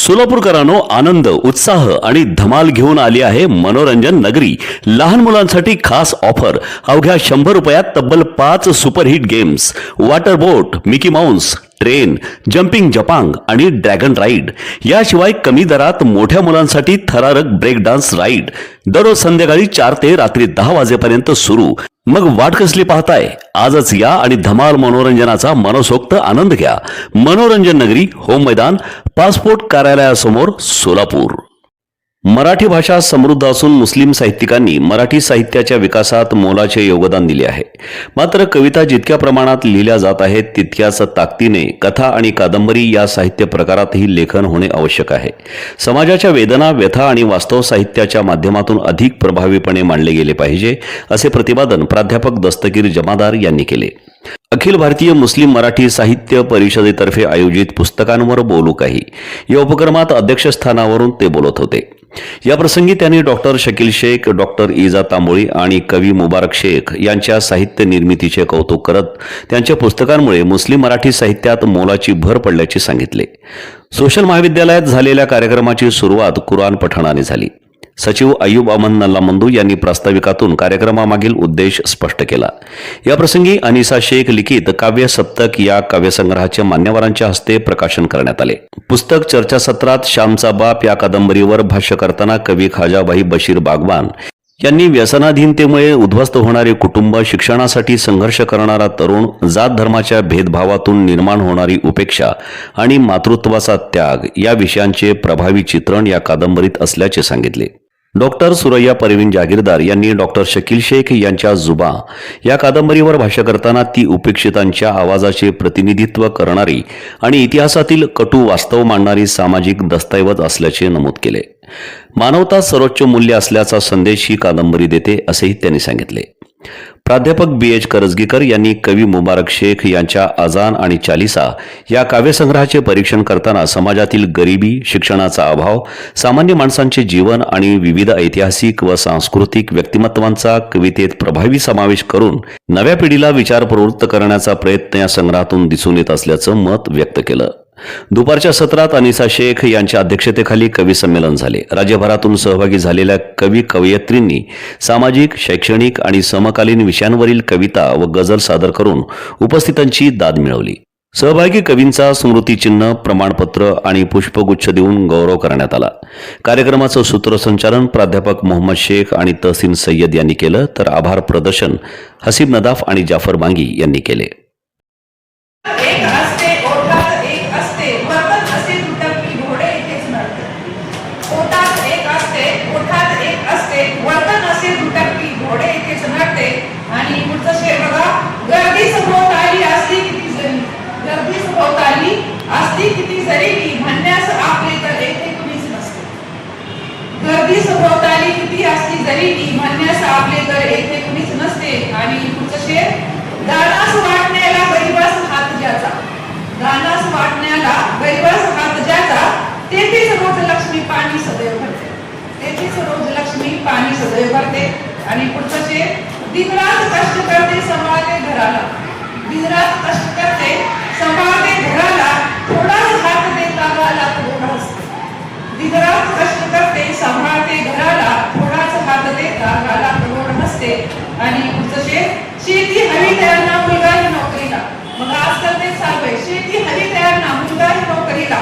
सोलापूरकरांनो, आनंद, उत्साह आणि धमाल घेऊन आली आहे मनोरंजन नगरी. लहान मुलांसाठी खास ऑफर. अवघ्या 100 रुपयात तब्बल 5 सुपरहिट गेम्स, वॉटर बोट, मिकी माउस, ट्रेन, जम्पिंग जपांग आणि ड्रॅगन राईड. याशिवाय कमी दरात मोठ्या मुलांसाठी थरारक ब्रेक डान्स राईड. दररोज संध्याकाळी 4 ते रात्री 10 वाजेपर्यंत सुरू. मग वाट कसली पाहताय? आजच या आणि धमाल मनोरंजनाचा मनसोक्त आनंद घ्या. मनोरंजन नगरी, होम मैदान, पासपोर्ट कार्यालयासमोर, सोलापूर. मराठी भाषा समृद्ध असून मुस्लिम साहित्यिकांनी मराठी साहित्याच्या विकासात मोलाचे योगदान दिले आहे. मात्र कविता जितक्या प्रमाणात लिहिल्या जात आहेत तितक्याच ताकदीने कथा आणि कादंबरी या साहित्य प्रकारातही लेखन होणे आवश्यक आहे. समाजाच्या वेदना, व्यथा आणि वास्तव साहित्याच्या माध्यमातून अधिक प्रभावीपणे मांडले गेले पाहिजे, असे प्रतिपादन प्राध्यापक दस्तगीर जमादार यांनी केले. अखिल भारतीय मुस्लिम मराठी साहित्य परिषदेतर्फे आयोजित पुस्तकांवर बोलू काही या उपक्रमात अध्यक्षस्थानावरून ते बोलत होते. या प्रसंगी त्यांनी डॉक्टर शकील शेख, डॉक्टर इजा तांबोळी आणि कवी मुबारक शेख यांच्या साहित्य निर्मितीचे कौतुक करत त्यांच्या पुस्तकांमुळे मुस्लिम मराठी साहित्यात मोलाची भर पडल्याचे सांगितले. सोशल महाविद्यालयात झालेल्या कार्यक्रमाची सुरुवात कुराण पठणाने झाली. सचिव अय्यूब अहमद नल्लामंदू यांनी प्रास्ताविकातून कार्यक्रमामागील उद्देश स्पष्ट केला. या प्रसंगी अनिसा शेख लिखित काव्य सप्तक या काव्यसंग्रहाचे मान्यवरांच्या हस्ते प्रकाशन करण्यात आले. पुस्तक चर्चासत्रात श्यामचा बाप या कादंबरीवर भाष्य करताना कवी खाजाबाई बशीर बागवान यांनी व्यसनाधीनतेमुळे उद्ध्वस्त होणारे कुटुंब, शिक्षणासाठी संघर्ष करणारा तरुण, जात धर्माच्या भेदभावातून निर्माण होणारी उपेक्षा आणि मातृत्वाचा त्याग या विषयांचे प्रभावी चित्रण या कादंबरीत असल्याचे सांगितले. डॉक्टर सुरैया परवीन जागीरदार यांनी डॉक्टर शकील शेख यांच्या जुबा या कादंबरीवर भाष्य करताना ती उपेक्षितांच्या आवाजाचे प्रतिनिधित्व करणारी आणि इतिहासातील कटू वास्तव मांडणारी सामाजिक दस्तऐवज असल्याचे नमूद केले. मानवता सर्वोच्च मूल्य असल्याचा संदेश ही कादंबरी देते, असेही त्यांनी सांगितले. प्राध्यापक BH करजगीकर यांनी कवी मुबारक शेख यांच्या अजान आणि चालिसा या काव्यसंग्रहाचे परीक्षण करताना समाजातील गरिबी, शिक्षणाचा अभाव, सामान्य माणसांचे जीवन आणि विविध ऐतिहासिक व सांस्कृतिक व्यक्तिमत्वांचा कवितेत प्रभावी समावेश करून नव्या पिढीला विचार प्रवृत्त करण्याचा प्रयत्न या संग्रहातून दिसून येत असल्याचं मत व्यक्त केलं. दुपारच्या सत्रात अनिसा शेख यांच्या अध्यक्षतेखाली कवी संमेलन झाले. राज्यभरातून सहभागी झालेल्या कवी कवयित्रींनी सामाजिक, शैक्षणिक आणि समकालीन विषयांवरील कविता व गझल सादर करून उपस्थितांची दाद मिळवली. सहभागी कवींचा स्मृतिचिन्ह, प्रमाणपत्र आणि पुष्पगुच्छ देऊन गौरव करण्यात आला. कार्यक्रमाचं सूत्रसंचालन प्राध्यापक मोहम्मद शेख आणि तहसीन सय्यद यांनी केलं, तर आभार प्रदर्शन हसीब नदाफ आणि जाफर बांगी यांनी केले. किती जरी म्हणण्यास आपले तर येथे कुणीच नसते. गर्दी सभोवताली किती असली जरी म्हणण्यास आपले तर येथे कुणीच नसते. आणि पुढचं शेर, दानास वाटण्याला गरीबास हात ज्याचा, दानास वाटण्याला गरीबास हात ज्याचा, तेथेच रोज लक्ष्मी पाणी सदैव भरते, तेथेच रोज लक्ष्मी पाणी सदैव भरते. आणि पुढचं शेर, दिनरात कष्ट करते सांभाळते घराला, दिनरात कष्ट करते सांभाळते घराला, थोडाच हात देता गाला थोडा हसते. दिनरात कष्ट करते सांभाळते घराला, थोडाच हात देता गाला थोडा हसते. आणि पुढचं शेर, शेती हवी त्यांना मुलगाही नोकरीला. मग आजकाल ते चालू आहे, शेती हवी त्यांना मुलगाही नोकरीला,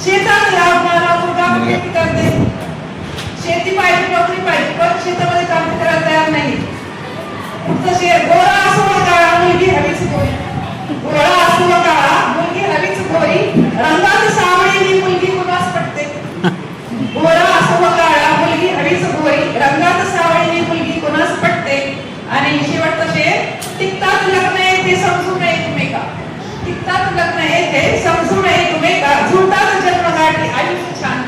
शेतात लाभणारा मुलगा शेती करते. शेती पाहिजे, नोकरी पाहिजे, पण शेतामध्ये काम करायला तयार नाही. पुढचं शेर, गोरा असो काळा मुलगी हवीच गोरी, गोरा असो काळा मुलगी हवीच गोरी, रंगात सावळी ही मुलगी कुणास पटते. गोरा असो काळा मुलगी हवीच गोरी, रंगात सावळी ही मुलगी कुणास पटते. आणि शेवटचं शेर, टिकतात लग्न येथे समजून एकमेका, टिकतात लग्न येथे समजून एकमेका, झुलतात जन्मगाठी आयुष्य छान